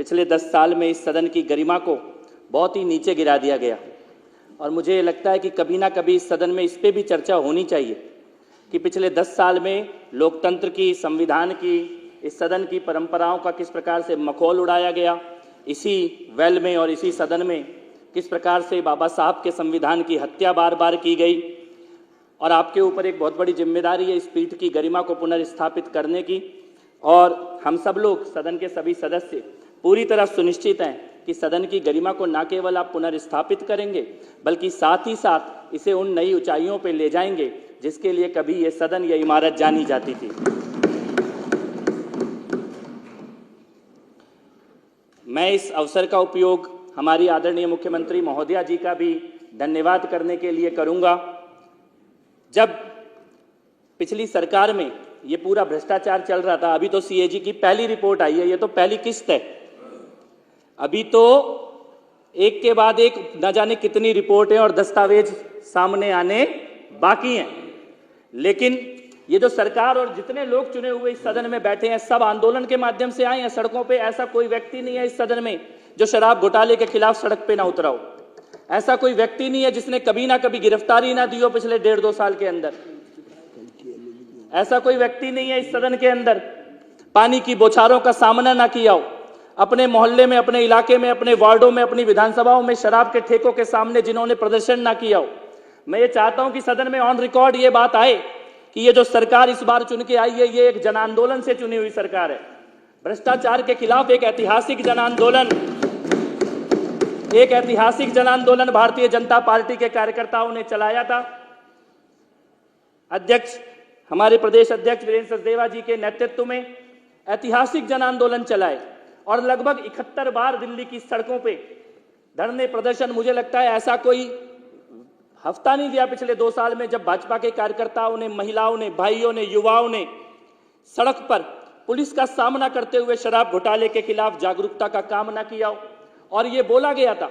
पिछले 10 साल में इस सदन की गरिमा को बहुत ही नीचे गिरा दिया गया और मुझे लगता है कि कभी ना कभी इस सदन में इस पे भी चर्चा होनी चाहिए कि पिछले 10 साल में लोकतंत्र की, संविधान की, इस सदन की परंपराओं का किस प्रकार से मखौल उड़ाया गया, इसी वेल में और इसी सदन में किस प्रकार से बाबा साहब के संविधान की हत्या बार बार की गई। और आपके ऊपर एक बहुत बड़ी जिम्मेदारी है इस पीठ की गरिमा को पुनर्स्थापित करने की। और हम सब लोग, सदन के सभी सदस्य पूरी तरह सुनिश्चित हैं कि सदन की गरिमा को न केवल आप पुनर्स्थापित करेंगे बल्कि साथ ही साथ इसे उन नई ऊंचाइयों पर ले जाएंगे जिसके लिए कभी ये सदन, ये इमारत जानी जाती थी। मैं इस अवसर का उपयोग हमारी आदरणीय मुख्यमंत्री महोदया जी का भी धन्यवाद करने के लिए करूंगा। जब पिछली सरकार में ये पूरा भ्रष्टाचार चल रहा था, अभी तो सीएजी की पहली रिपोर्ट आई है, ये तो पहली किस्त है, अभी तो एक के बाद एक न जाने कितनी रिपोर्टें और दस्तावेज सामने आने बाकी हैं। लेकिन ये जो सरकार और जितने लोग चुने हुए इस सदन में बैठे हैं, सब आंदोलन के माध्यम से आए हैं सड़कों पे। ऐसा कोई व्यक्ति नहीं है इस सदन में जो शराब घोटाले के खिलाफ सड़क पे ना उतरा हो। ऐसा कोई व्यक्ति नहीं है जिसने कभी ना कभी गिरफ्तारी ना दी हो पिछले 1.5-2 साल के अंदर। ऐसा कोई व्यक्ति नहीं है इस सदन के अंदर पानी की बौछारों का सामना ना किया हो। अपने मोहल्ले में, अपने इलाके में, अपने वार्डों में, अपनी विधानसभाओं में शराब के ठेकों के सामने जिन्होंने प्रदर्शन ना किया हो। मैं ये चाहता हूं कि सदन में ऑन रिकॉर्ड ये बात आए कि ये जो सरकार इस बार चुन के आई है, ये एक जन आंदोलन से चुनी हुई सरकार है। भ्रष्टाचार के खिलाफ एक ऐतिहासिक जन आंदोलन भारतीय जनता पार्टी के कार्यकर्ताओं ने चलाया था। अध्यक्ष, हमारे प्रदेश अध्यक्ष वीरेंद्र सचदेवा जी के नेतृत्व में ऐतिहासिक जन आंदोलन चलाए और लगभग 71 बार दिल्ली की सड़कों पे धरने प्रदर्शन। मुझे लगता है ऐसा कोई हफ्ता नहीं गया पिछले 2 साल में जब भाजपा के कार्यकर्ताओं ने, महिलाओं ने, भाइयों ने, युवाओं ने सड़क पर पुलिस का सामना करते हुए शराब घोटाले के खिलाफ जागरूकता का काम ना किया हो। और ये बोला गया था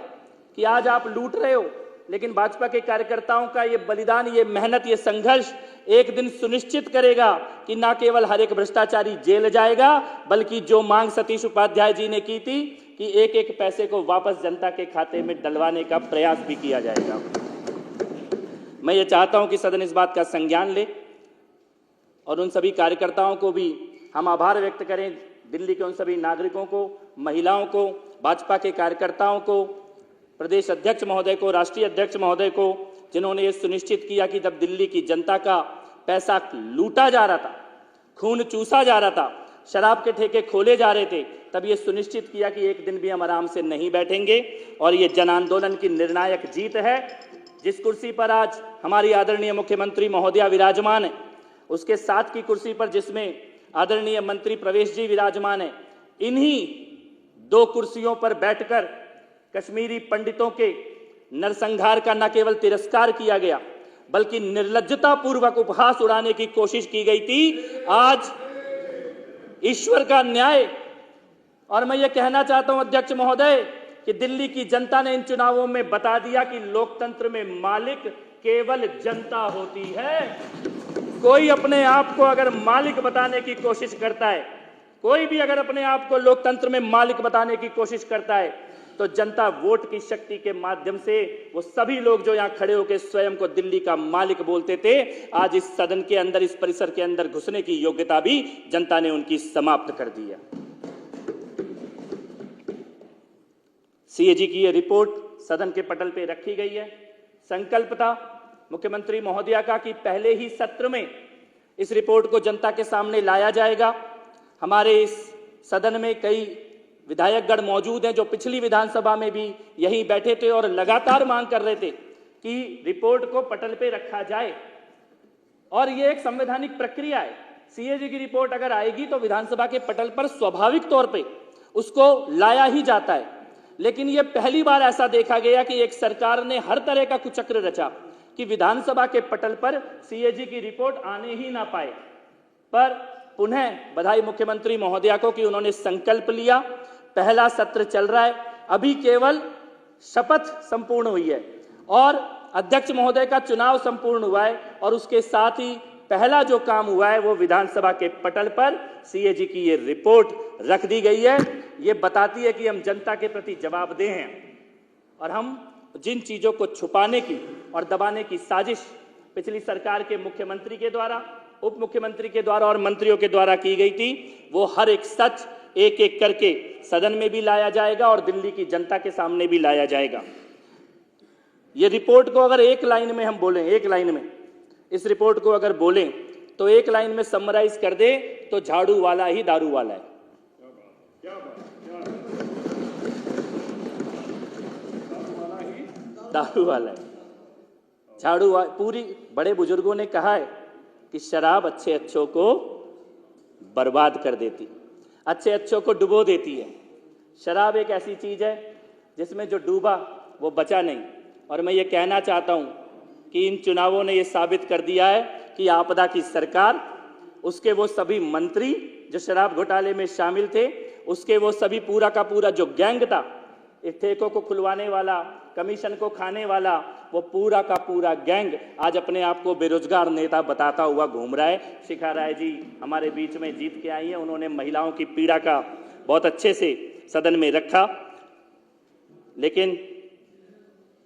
कि आज आप लूट रहे हो, लेकिन भाजपा के कार्यकर्ताओं का ये बलिदान, ये मेहनत, ये संघर्ष एक दिन सुनिश्चित करेगा कि ना केवल हर एक भ्रष्टाचारी जेल जाएगा, बल्कि जो मांग सतीश उपाध्याय जी ने की थी कि एक एक पैसे को वापस जनता के खाते में डलवाने का प्रयास भी किया जाएगा। मैं ये चाहता हूं कि सदन इस बात का संज्ञान ले और उन सभी कार्यकर्ताओं को भी हम आभार व्यक्त करें, दिल्ली के उन सभी नागरिकों को, महिलाओं को, भाजपा के कार्यकर्ताओं को, प्रदेश अध्यक्ष महोदय को, राष्ट्रीय अध्यक्ष महोदय को, जिन्होंने ये सुनिश्चित किया कि जब दिल्ली की जनता का पैसा लूटा जा रहा था, खून चूसा जा रहा था, शराब के ठेके खोले जा रहे थे, तब ये सुनिश्चित किया कि एक दिन भी हम आराम से नहीं बैठेंगे। और ये जन आंदोलन की निर्णायक जीत है। जिस कुर्सी पर आज हमारी आदरणीय मुख्यमंत्री महोदया विराजमान है, उसके साथ की कुर्सी पर जिसमें आदरणीय मंत्री प्रवेश जी विराजमान है, इन्हीं 2 कुर्सियों पर बैठकर कश्मीरी पंडितों के नरसंहार का न केवल तिरस्कार किया गया बल्कि निर्लज्जता पूर्वक उपहास उड़ाने की कोशिश की गई थी। आज ईश्वर का न्याय। और मैं ये कहना चाहता हूं अध्यक्ष महोदय कि दिल्ली की जनता ने इन चुनावों में बता दिया कि लोकतंत्र में मालिक केवल जनता होती है। कोई अपने आप को अगर मालिक बताने की कोशिश करता है, कोई भी अगर अपने आप को लोकतंत्र में मालिक बताने की कोशिश करता है, तो जनता वोट की शक्ति के माध्यम से वो सभी लोग जो यहां खड़े होकर स्वयं को दिल्ली का मालिक बोलते थे, आज इस सदन के अंदर, इस परिसर के अंदर घुसने की योग्यता भी जनता ने उनकी समाप्त कर दी है। सीएजी की ये रिपोर्ट सदन के पटल पे रखी गई है। संकल्प था मुख्यमंत्री महोदया का कि पहले ही सत्र में इस रिपोर्ट को जनता के सामने लाया जाएगा। हमारे इस सदन में कई विधायकगण मौजूद हैं जो पिछली विधानसभा में भी यहीं बैठे थे और लगातार मांग कर रहे थे कि रिपोर्ट को पटल पे रखा जाए। और ये एक संवैधानिक प्रक्रिया है। सीएजी की रिपोर्ट अगर आएगी तो विधानसभा के पटल पर स्वाभाविक तौर पे उसको लाया ही जाता है। लेकिन यह पहली बार ऐसा देखा गया कि एक सरकार ने हर तरह का कुचक्र रचा कि विधानसभा के पटल पर सीएजी की रिपोर्ट आने ही ना पाए। पर पुनः बधाई मुख्यमंत्री महोदया को कि उन्होंने संकल्प लिया। पहला सत्र चल रहा है, अभी केवल शपथ संपूर्ण हुई है और अध्यक्ष महोदय का चुनाव संपूर्ण हुआ है और उसके साथ ही पहला जो काम हुआ है वो विधानसभा के पटल पर सीएजी की ये रिपोर्ट रख दी गई है। ये बताती है कि हम जनता के प्रति जवाबदेह हैं और हम जिन चीजों को छुपाने की और दबाने की साजिश पिछली सरकार के मुख्यमंत्री के द्वारा, उप मुख्यमंत्री के द्वारा और मंत्रियों के द्वारा की गई थी, वो हर एक सच एक एक करके सदन में भी लाया जाएगा और दिल्ली की जनता के सामने भी लाया जाएगा। ये रिपोर्ट को अगर एक लाइन में हम बोलें, एक लाइन में इस रिपोर्ट को अगर बोलें तो एक लाइन में समराइज कर दे तो झाड़ू वाला ही दारू वाला है। दारू वाला है, झाड़ू पूरी बड़े बुजुर्गों ने कहा है कि शराब अच्छे अच्छों को बर्बाद कर देती, अच्छे अच्छों को डुबो देती है। शराब एक ऐसी चीज है जिसमें जो डूबा वो बचा नहीं। और मैं ये कहना चाहता हूं कि इन चुनावों ने ये साबित कर दिया है कि आपदा की सरकार, उसके वो सभी मंत्री जो शराब घोटाले में शामिल थे, उसके वो सभी पूरा का पूरा जो गैंग था, इस ठेकों को खुलवाने वाला, कमीशन को खाने वाला, वो पूरा का पूरा गैंग आज अपने आप को बेरोजगार नेता बताता हुआ घूम रहा है। शिखा राय जी हमारे बीच में जीत के आई हैं, उन्होंने महिलाओं की पीड़ा का बहुत अच्छे से सदन में रखा। लेकिन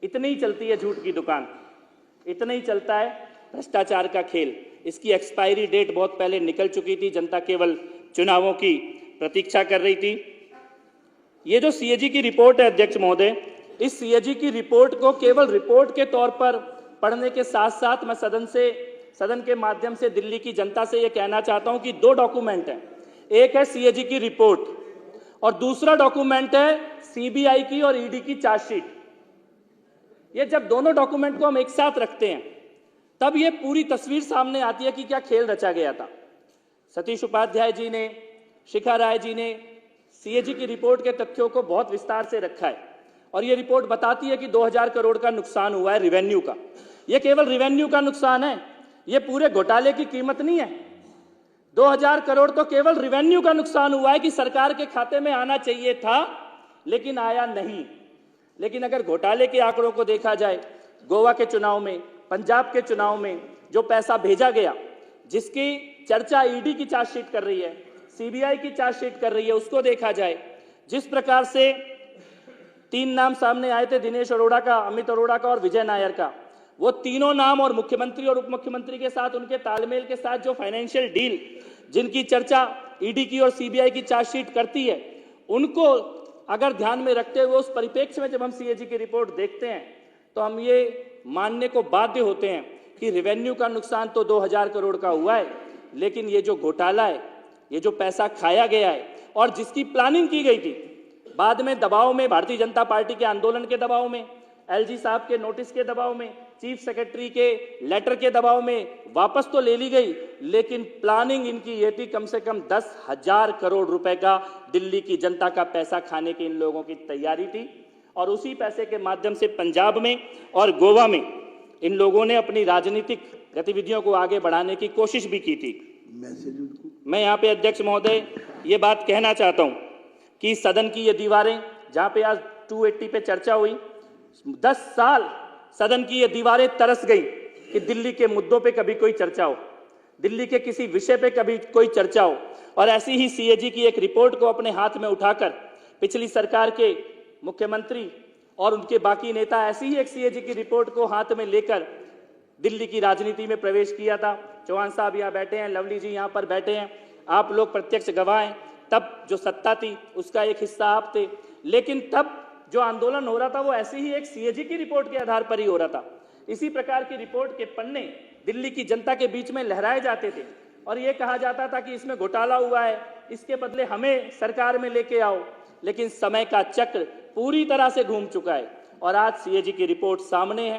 इतनी ही चलती है झूठ की दुकान, इतना ही चलता है भ्रष्टाचार का खेल। इसकी एक्सपायरी डेट बहुत पहले निकल चुकी थी, जनता केवल चुनावों की प्रतीक्षा कर रही थी। ये जो सीएजी की रिपोर्ट है अध्यक्ष महोदय, इस सीएजी की रिपोर्ट को केवल रिपोर्ट के तौर पर पढ़ने के साथ साथ मैं सदन के माध्यम से दिल्ली की जनता से यह कहना चाहता हूं कि दो डॉक्यूमेंट हैं। एक है सीएजी की रिपोर्ट और दूसरा डॉक्यूमेंट है सीबीआई की और ईडी की चार्जशीट। ये जब दोनों डॉक्यूमेंट को हम एक साथ रखते हैं तब ये पूरी तस्वीर सामने आती है कि क्या खेल रचा गया था। सतीश उपाध्याय जी ने, शिखा राय जी ने सीएजी की रिपोर्ट के तथ्यों को बहुत विस्तार से रखा है और ये रिपोर्ट बताती है कि 2000 करोड़ का नुकसान हुआ है रेवेन्यू का। ये केवल रेवेन्यू का नुकसान है, ये पूरे घोटाले की कीमत नहीं है। 2000 करोड़ तो केवल रेवेन्यू का नुकसान हुआ है कि सरकार के खाते में आना चाहिए था लेकिन आया नहीं। लेकिन अगर घोटाले के आंकड़ों को देखा जाए, गोवा के चुनाव में, पंजाब के चुनाव में जो पैसा भेजा गया, जिसकी चर्चा ईडी की चार्जशीट कर रही है, सीबीआई की चार्जशीट कर रही है, उसको देखा जाए, जिस प्रकार से 3 नाम सामने आए थे, दिनेश अरोड़ा का, अमित अरोड़ा का और विजय नायर का, वो तीनों नाम और मुख्यमंत्री और उप मुख्यमंत्री के साथ उनके तालमेल के साथ जो फाइनेंशियल डील जिनकी चर्चा ईडी की और सीबीआई की चार्जशीट करती है, उनको अगर ध्यान में रखते हुए उस परिप्रेक्ष्य में जब हम सीएजी की रिपोर्ट देखते हैं तो हम ये मानने को बाध्य होते हैं कि रेवेन्यू का नुकसान तो 2000 करोड़ का हुआ है, लेकिन ये जो घोटाला है, ये जो पैसा खाया गया है और जिसकी प्लानिंग की गई थी, बाद में दबाव में, भारतीय जनता पार्टी के आंदोलन के दबाव में, एलजी साहब के नोटिस के दबाव में, चीफ सेक्रेटरी के लेटर के दबाव में वापस तो ले ली गई, लेकिन प्लानिंग इनकी ये थी कम से कम 10,000 करोड़ रुपए का दिल्ली की जनता का पैसा खाने की इन लोगों की तैयारी थी। और उसी पैसे के माध्यम से पंजाब में और गोवा में इन लोगों ने अपनी राजनीतिक गतिविधियों को आगे बढ़ाने की कोशिश भी की थी। मैं यहाँ पे अध्यक्ष महोदय ये बात कहना चाहता हूँ कि सदन की ये दीवारें, जहाँ पे आज 280 पे चर्चा हुई, 10 साल सदन की ये दीवारें तरस गई कि दिल्ली के मुद्दों पे कभी कोई चर्चा हो, दिल्ली के किसी विषय पे कभी कोई चर्चा हो। और ऐसी ही सीएजी की एक रिपोर्ट को अपने हाथ में उठाकर पिछली सरकार के मुख्यमंत्री और उनके बाकी नेता ऐसी ही एक सीएजी की रिपोर्ट को हाथ में लेकर दिल्ली की राजनीति में प्रवेश किया था। चौहान साहब यहाँ बैठे हैं, लवली जी यहाँ पर बैठे हैं, आप लोग प्रत्यक्ष गवाह हैं। तब जो सत्ता थी उसका एक हिस्सा आप थे, लेकिन तब जो आंदोलन हो रहा था वो ऐसी ही एक सीएजी की रिपोर्ट के आधार पर ही हो रहा था। इसी प्रकार की रिपोर्ट के पन्ने दिल्ली की जनता के बीच में लहराए जाते थे और ये कहा जाता था कि इसमें घोटाला हुआ है, इसके बदले हमें सरकार में लेके आओ। लेकिन समय का चक्र पूरी तरह से घूम चुका है और आज सीएजी की रिपोर्ट सामने है,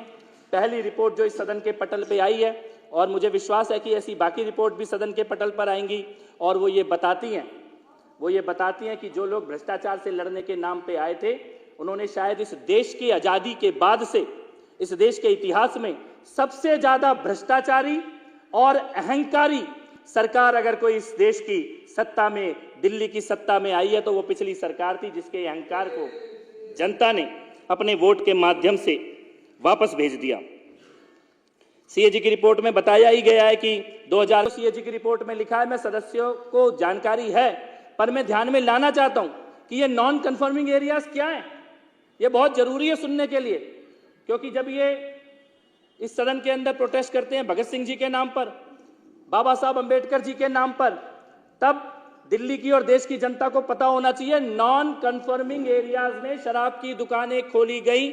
पहली रिपोर्ट जो इस सदन के पटल पे आई है, और मुझे विश्वास है कि ऐसी बाकी रिपोर्ट भी सदन के पटल पर आएंगी। और वो ये बताती हैं कि जो लोग भ्रष्टाचार से लड़ने के नाम पे आए थे, उन्होंने शायद इस देश की आजादी के बाद से इस देश के इतिहास में सबसे ज्यादा भ्रष्टाचारी और अहंकारी सरकार अगर कोई इस देश की सत्ता में, दिल्ली की सत्ता में आई है तो वो पिछली सरकार थी, जिसके अहंकार को जनता ने अपने वोट के माध्यम से वापस भेज दिया। सीएजी की रिपोर्ट में बताया ही गया है कि 2000 सीएजी की रिपोर्ट में लिखा है, मैं सदस्यों को जानकारी है पर मैं ध्यान में लाना चाहता हूं कि ये नॉन कन्फर्मिंग एरियाज क्या है। ये बहुत जरूरी है सुनने के लिए, क्योंकि जब ये इस सदन के अंदर प्रोटेस्ट करते हैं भगत सिंह जी के नाम पर, बाबा साहब अंबेडकर जी के नाम पर, तब दिल्ली की और देश की जनता को पता होना चाहिए नॉन कन्फर्मिंग एरियाज में शराब की दुकानें खोली गई।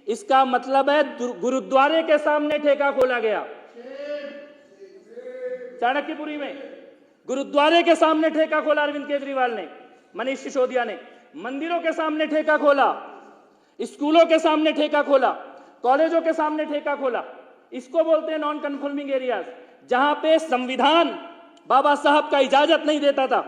इसका मतलब है गुरुद्वारे के सामने ठेका खोला गया। चाणक्यपुरी में गुरुद्वारे के सामने ठेका खोला अरविंद केजरीवाल ने, मनीष सिसोदिया ने। मंदिरों के सामने ठेका खोला, स्कूलों के सामने ठेका खोला, कॉलेजों के सामने ठेका खोला। इसको बोलते हैं नॉन कन्फर्मिंग एरियाज, जहां पे संविधान बाबा साहब का इजाजत नहीं देता था,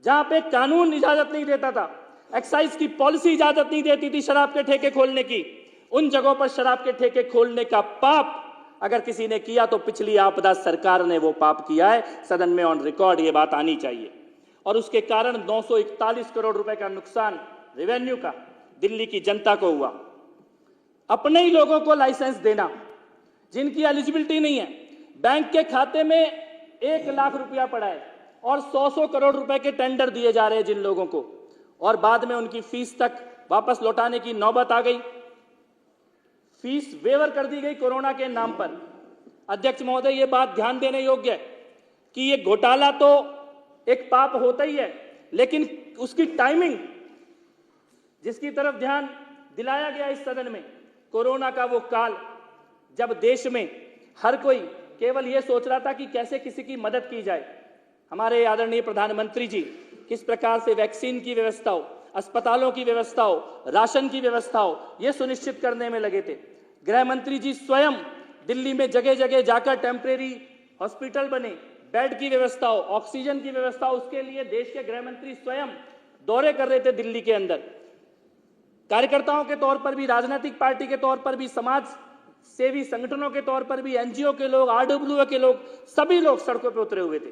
जहां पे कानून इजाजत नहीं देता था, एक्साइज की पॉलिसी इजाजत नहीं देती थी शराब के ठेके खोलने की। उन जगहों पर शराब के ठेके खोलने का पाप अगर किसी ने किया तो पिछली आपदा सरकार ने वो पाप किया है। सदन में ऑन रिकॉर्ड ये बात आनी चाहिए। और उसके कारण 941 करोड़ रुपए का नुकसान रेवेन्यू का दिल्ली की जनता को हुआ। अपने ही लोगों को लाइसेंस देना जिनकी एलिजिबिलिटी नहीं है, बैंक के खाते में 1 लाख रुपया पड़ा है और 100 करोड़ रुपए के टेंडर दिए जा रहे हैं जिन लोगों को, और बाद में उनकी फीस तक वापस लौटाने की नौबत आ गई। फीस वेवर कर दी गई कोरोना के नाम पर। अध्यक्ष महोदय, ये बात ध्यान देने योग्य है कि ये घोटाला तो एक पाप होता ही है, लेकिन उसकी टाइमिंग जिसकी तरफ ध्यान दिलाया गया इस सदन में, कोरोना का वो काल जब देश में हर कोई केवल ये सोच रहा था कि कैसे किसी की मदद की जाए। हमारे आदरणीय प्रधानमंत्री जी किस प्रकार से वैक्सीन की व्यवस्था हो, अस्पतालों की व्यवस्था हो, राशन की व्यवस्था हो, यह सुनिश्चित करने में लगे थे। गृह मंत्री जी स्वयं दिल्ली में जगह जगह जाकर टेम्परेरी हॉस्पिटल बने, बेड की व्यवस्था हो, ऑक्सीजन की व्यवस्था हो, उसके लिए देश के गृह मंत्री स्वयं दौरे कर रहे थे दिल्ली के अंदर। कार्यकर्ताओं के तौर पर भी, राजनीतिक पार्टी के तौर पर भी, समाज सेवी संगठनों के तौर पर भी, एनजीओ के लोग, आरडब्ल्यूए के लोग, सभी लोग सड़कों पर उतरे हुए थे।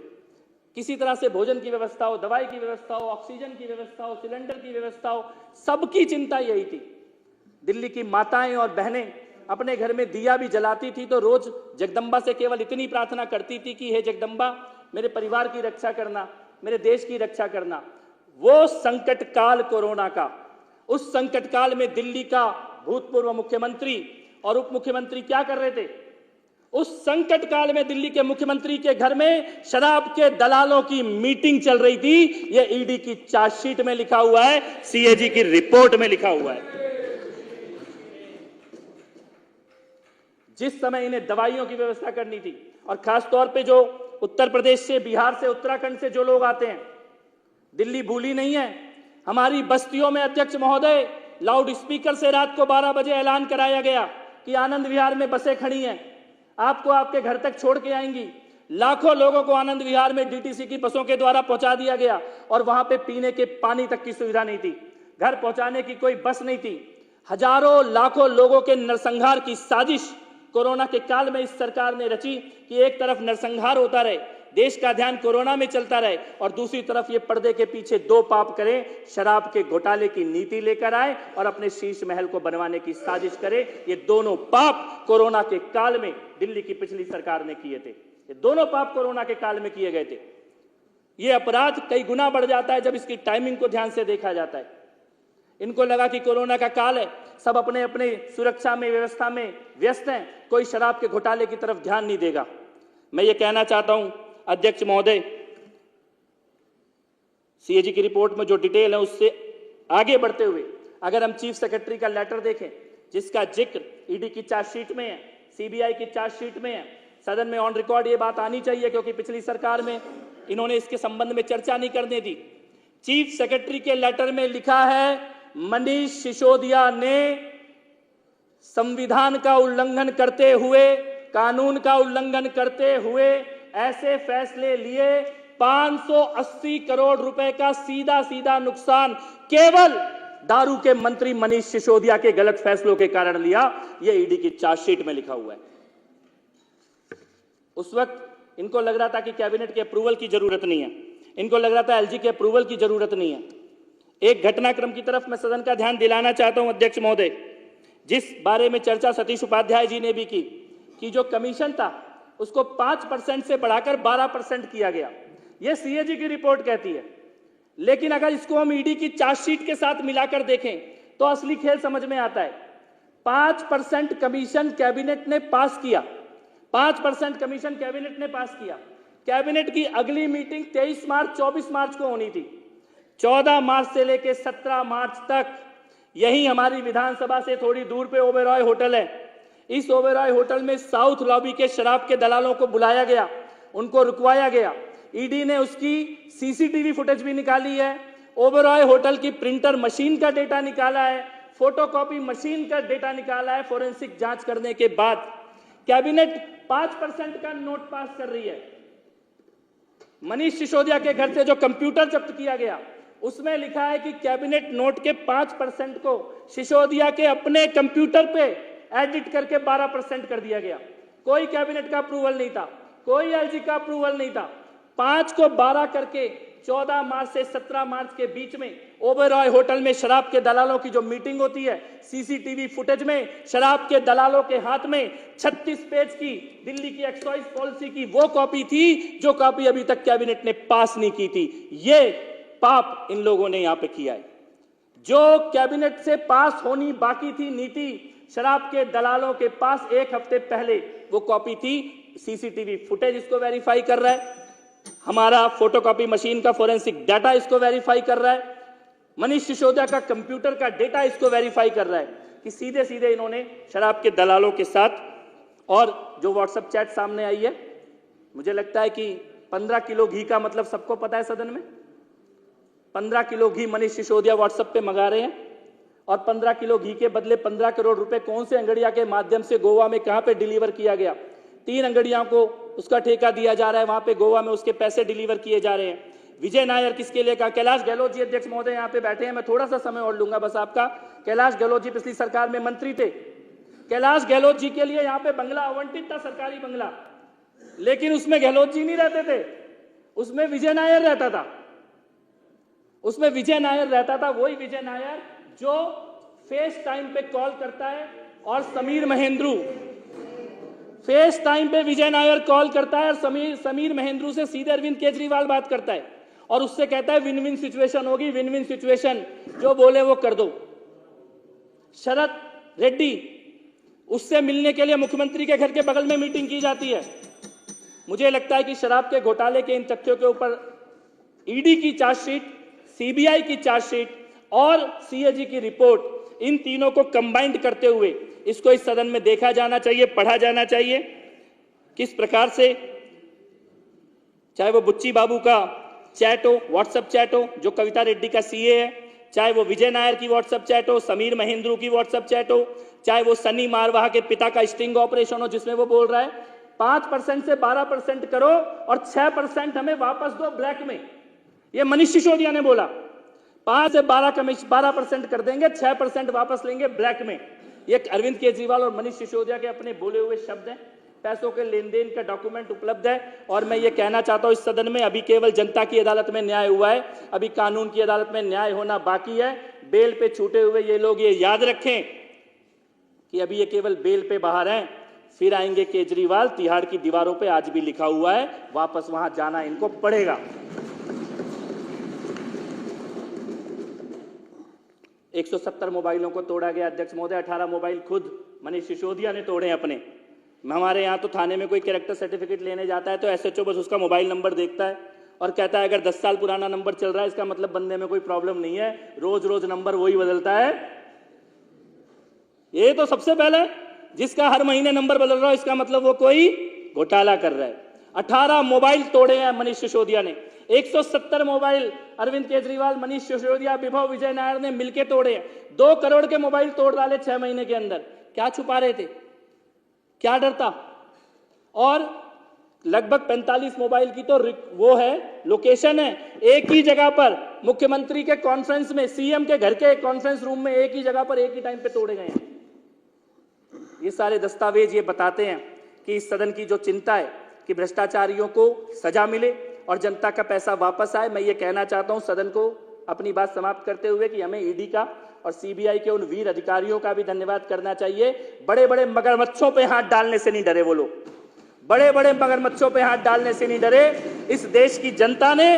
किसी तरह से भोजन की व्यवस्था हो, दवाई की व्यवस्था हो, ऑक्सीजन की व्यवस्था हो, सिलेंडर की व्यवस्था हो, सबकी चिंता यही थी। दिल्ली की माताएं और बहनें अपने घर में दिया भी जलाती थी तो रोज जगदम्बा से केवल इतनी प्रार्थना करती थी कि हे जगदम्बा, मेरे परिवार की रक्षा करना, मेरे देश की रक्षा करना। वो संकट काल कोरोना का, उस संकट काल में दिल्ली का भूतपूर्व मुख्यमंत्री और उप मुख्यमंत्री क्या कर रहे थे? उस संकट काल में दिल्ली के मुख्यमंत्री के घर में शराब के दलालों की मीटिंग चल रही थी। यह ईडी की चार्जशीट में लिखा हुआ है, सीएजी की रिपोर्ट में लिखा हुआ है। जिस समय इन्हें दवाइयों की व्यवस्था करनी थी, और खास तौर पे जो उत्तर प्रदेश से, बिहार से, उत्तराखंड से जो लोग आते हैं, दिल्ली भूली नहीं है। हमारी बस्तियों में अध्यक्ष महोदय लाउड स्पीकर से रात को 12 बजे ऐलान कराया गया कि आनंद विहार में बसें खड़ी हैं, आपको आपके घर तक छोड़ के आएंगी। लाखों लोगों को आनंद विहार में डीटीसी की बसों के द्वारा पहुंचा दिया गया और वहां पे पीने के पानी तक की सुविधा नहीं थी, घर पहुंचाने की कोई बस नहीं थी। हजारों लाखों लोगों के नरसंहार की साजिश कोरोना के काल में इस सरकार ने रची कि एक तरफ नरसंहार होता रहे, देश का ध्यान कोरोना में चलता रहे, और दूसरी तरफ ये पर्दे के पीछे दो पाप करें, शराब के घोटाले की नीति लेकर आए और अपने शीश महल को बनवाने की साजिश करे। ये दोनों पाप कोरोना के काल में दिल्ली की पिछली सरकार ने किए थे। ये दोनों पाप कोरोना के काल में किए गए थे। ये अपराध कई गुना बढ़ जाता है जब इसकी टाइमिंग को ध्यान से देखा जाता है। इनको लगा कि कोरोना का काल है, सब अपने अपने सुरक्षा में, व्यवस्था में व्यस्त हैं, कोई शराब के घोटाले की तरफ ध्यान नहीं देगा। मैं ये कहना चाहता हूं अध्यक्ष महोदय, सीएजी की रिपोर्ट में जो डिटेल है उससे आगे बढ़ते हुए अगर हम चीफ सेक्रेटरी का लेटर देखें जिसका जिक्र ईडी की चार्जशीट में है, सीबीआई की चार्जशीट में है, सदन में ऑन रिकॉर्ड ये बात आनी चाहिए क्योंकि पिछली सरकार में इन्होंने इसके संबंध में चर्चा नहीं करने दी। चीफ सेक्रेटरी के लेटर में लिखा है मनीष सिसोदिया ने संविधान का उल्लंघन करते हुए, कानून का उल्लंघन करते हुए ऐसे फैसले लिए 580 करोड़ रुपए का सीधा सीधा नुकसान केवल दारू के मंत्री मनीष सिसोदिया के गलत फैसलों के कारण लिया। यह ईडी की चार्जशीट में लिखा हुआ है। उस वक्त इनको लग रहा था कि कैबिनेट के अप्रूवल की जरूरत नहीं है, इनको लग रहा था एलजी के अप्रूवल की जरूरत नहीं है। एक घटनाक्रम की तरफ मैं सदन का ध्यान दिलाना चाहता हूं अध्यक्ष महोदय, जिस बारे में चर्चा सतीश उपाध्याय जी ने भी की कि जो कमीशन था उसको 5% से बढ़ाकर 12% किया गया। यह सीएजी की रिपोर्ट कहती है। लेकिन अगर इसको हम ईडी की चार्जशीट के साथ मिलाकर देखें तो असली खेल समझ में आता है। 5% कमीशन कैबिनेट ने पास किया, 5% कमीशन कैबिनेट ने पास किया। कैबिनेट की अगली मीटिंग 23 मार्च 24 मार्च को होनी थी। 14 मार्च से लेकर 17 मार्च तक यही हमारी विधानसभा से थोड़ी दूर पे ओबेरॉय होटल है। इस ओबेरॉय होटल में साउथ लॉबी के शराब के दलालों को बुलाया गया, उनको रुकवाया गया। ईडी ने उसकी सीसीटीवी फुटेज भी निकाली है, ओबेरॉय होटल की प्रिंटर मशीन का डेटा निकाला है, फोटोकॉपी मशीन का डेटा निकाला है। फोरेंसिक जांच करने के बाद कैबिनेट 5% का नोट पास कर रही है। मनीष सिसोदिया के घर से जो कंप्यूटर जब्त किया गया उसमें लिखा है कि कैबिनेट नोट के 5% को सिसोदिया के अपने कंप्यूटर पे एडिट करके 12% कर दिया गया। कोई कैबिनेट का अप्रूवल नहीं था, कोई एलजी का अप्रूवल नहीं था। 5 को 12 करके 14 मार्च से 17 मार्च के बीच में ओबेरॉय होटल में शराब के दलालों की जो मीटिंग होती है, सीसीटीवी फुटेज में शराब के दलालों के हाथ में 36 पेज की दिल्ली की एक्साइज पॉलिसी की वो कॉपी थी जो कॉपी अभी तक कैबिनेट ने पास नहीं की थी। ये पाप इन लोगों ने यहां पे किया है। जो कैबिनेट से पास होनी बाकी थी नीति, शराब के दलालों के पास एक हफ्ते पहले वो कॉपी थी। सीसीटीवी फुटेज इसको वेरीफाई कर रहा है, हमारा फोटोकॉपी मशीन का फोरेंसिक डाटा इसको वेरीफाई कर रहा है, मनीष सिसोदिया का कंप्यूटर का डेटा इसको वेरीफाई कर रहा है कि सीधे सीधे इन्होंने शराब के दलालों के साथ। और जो व्हाट्सएप चैट सामने आई है, मुझे लगता है कि 15 किलो घी का मतलब सबको पता है सदन में। 15 किलो घी मनीष सिसोदिया व्हाट्सएप पे मंगा रहे हैं और 15 किलो घी के बदले 15 करोड़ रुपए कौन से अंगड़िया के माध्यम से गोवा में कहां पे डिलीवर किया गया। 3 अंगड़ियों को उसका ठेका दिया जा रहा है, वहां पे गोवा में उसके पैसे डिलीवर किए जा रहे हैं। विजय नायर किसके लिए कहा? कैलाश गहलोत जी अध्यक्ष महोदय यहाँ पे बैठे हैं, मैं थोड़ा सा समय और लूंगा बस आपका। कैलाश गहलोत जी पिछली सरकार में मंत्री थे। कैलाश गहलोत जी के लिए यहाँ पे बंगला आवंटित था, सरकारी बंगला, लेकिन उसमें गहलोत जी नहीं रहते थे, उसमें विजय नायर रहता था। उसमें विजय नायर रहता था, वही विजय नायर जो फेस टाइम पे कॉल करता है और समीर महेंद्रू फेस टाइम पे विजय नायर कॉल करता है और समीर महेंद्रू से सीधे अरविंद केजरीवाल बात करता है और उससे कहता है विन विन सिचुएशन होगी, विन विन सिचुएशन, जो बोले वो कर दो। शरद रेड्डी, उससे मिलने के लिए मुख्यमंत्री के घर के बगल में मीटिंग की जाती है। मुझे लगता है कि शराब के घोटाले के इन तथ्यों के ऊपर ईडी की चार्जशीट, सीबीआई की चार्जशीट और सीएजी की रिपोर्ट, इन तीनों को कंबाइंड करते हुए इसको इस सदन में देखा जाना चाहिए, पढ़ा जाना चाहिए। किस प्रकार से, चाहे वो बुच्ची बाबू का चैट हो, व्हाट्सएप चैट हो जो कविता रेड्डी का सीए है, चाहे वो विजय नायर की व्हाट्सएप चैट हो, समीर महेंद्रू की व्हाट्सएप चैट हो, चाहे वो सनी मारवाह के पिता का स्टिंग ऑपरेशन हो जिसमें वो बोल रहा है 5% से 12% करो और 6% हमें वापस दो ब्लैक में। ये मनीष सिसोदिया ने बोला 5 से 12% कर देंगे, 6% वापस लेंगे ब्लैक में। ये अरविंद केजरीवाल और मनीष सिसोदिया के अपने बोले हुए शब्द हैं। पैसों के लेन देन का डॉक्यूमेंट उपलब्ध है। और मैं ये कहना चाहता हूं इस सदन में, अभी केवल जनता की अदालत में न्याय हुआ है, अभी कानून की अदालत में न्याय होना बाकी है। बेल पे छूटे हुए ये लोग ये याद रखें कि अभी ये केवल बेल पे बाहर हैं, फिर आएंगे केजरीवाल। तिहाड़ की दीवारों पे आज भी लिखा हुआ है, वापस वहां जाना इनको पड़ेगा। 170 मोबाइलों को तोड़ा गया अध्यक्ष महोदय, 18 मोबाइल खुद मनीष सिसोदिया ने तोड़े अपने। हमारे यहाँ तो थाने में कोई कैरेक्टर सर्टिफिकेट लेने जाता है तो एसएचओ बस उसका मोबाइल नंबर देखता है और कहता है अगर 10 साल पुराना नंबर चल रहा है इसका मतलब बंदे में कोई प्रॉब्लम नहीं है, रोज रोज नंबर वही बदलता है। ये तो सबसे पहले जिसका हर महीने नंबर बदल रहा है इसका मतलब वो कोई घोटाला कर रहा है। 18 मोबाइल तोड़े हैं मनीष सिसोदिया ने, 170 मोबाइल अरविंद केजरीवाल, मनीष सिसोदिया, विभव विजय नायर ने मिलकर तोड़े हैं। 2 करोड़ के मोबाइल तोड़ डाले 6 महीने के अंदर। क्या छुपा रहे थे, क्या डर था? और लगभग 45 मोबाइल की तो वो है, लोकेशन है एक ही जगह पर, मुख्यमंत्री के कॉन्फ्रेंस में, सीएम के घर के कॉन्फ्रेंस रूम में एक ही जगह पर एक ही टाइम पे तोड़े गए हैं। ये सारे दस्तावेज ये बताते हैं कि इस सदन की जो चिंता है कि भ्रष्टाचारियों को सजा मिले और जनता का पैसा वापस आए। मैं ये कहना चाहता हूं सदन को अपनी बात समाप्त करते हुए कि हमें ईडी का और सीबीआई के उन वीर अधिकारियों का भी धन्यवाद करना चाहिए। बड़े बड़े मगरमच्छों पे हाथ डालने से नहीं डरे वो लोग, बड़े बड़े मगरमच्छों पे हाथ डालने से नहीं डरे। इस देश की जनता ने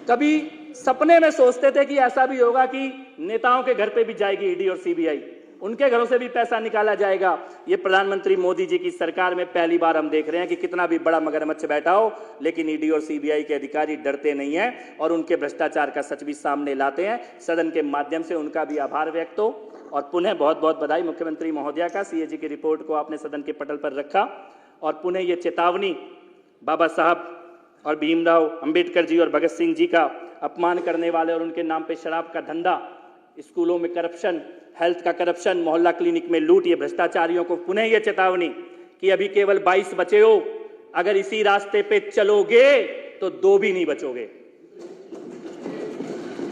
कभी सपने में सोचते थे कि ऐसा भी होगा कि नेताओं के घर पे भी जाएगी ईडी और सीबीआई, उनके घरों से भी पैसा निकाला जाएगा। ये प्रधानमंत्री मोदी जी की सरकार में पहली बार हम देख रहे हैं कि कितना भी बड़ा मगरमच्छ बैठा हो, लेकिन ईडी और सीबीआई के अधिकारी डरते नहीं हैं और उनके भ्रष्टाचार का सच भी सामने लाते हैं। सदन के माध्यम से उनका भी आभार व्यक्त हो और पुनः बहुत बहुत बधाई मुख्यमंत्री महोदया का। सीएजी की रिपोर्ट को आपने सदन के पटल पर रखा और पुनः ये चेतावनी बाबा साहब और भीमराव अंबेडकर जी और भगत सिंह जी का अपमान करने वाले और उनके नाम पे शराब का धंधा, स्कूलों में करप्शन, हेल्थ का करप्शन, मोहल्ला क्लिनिक में लूट, ये भ्रष्टाचारियों को पुनः ये चेतावनी कि अभी केवल 22 बचे हो, अगर इसी रास्ते पे चलोगे तो 2 भी नहीं बचोगे।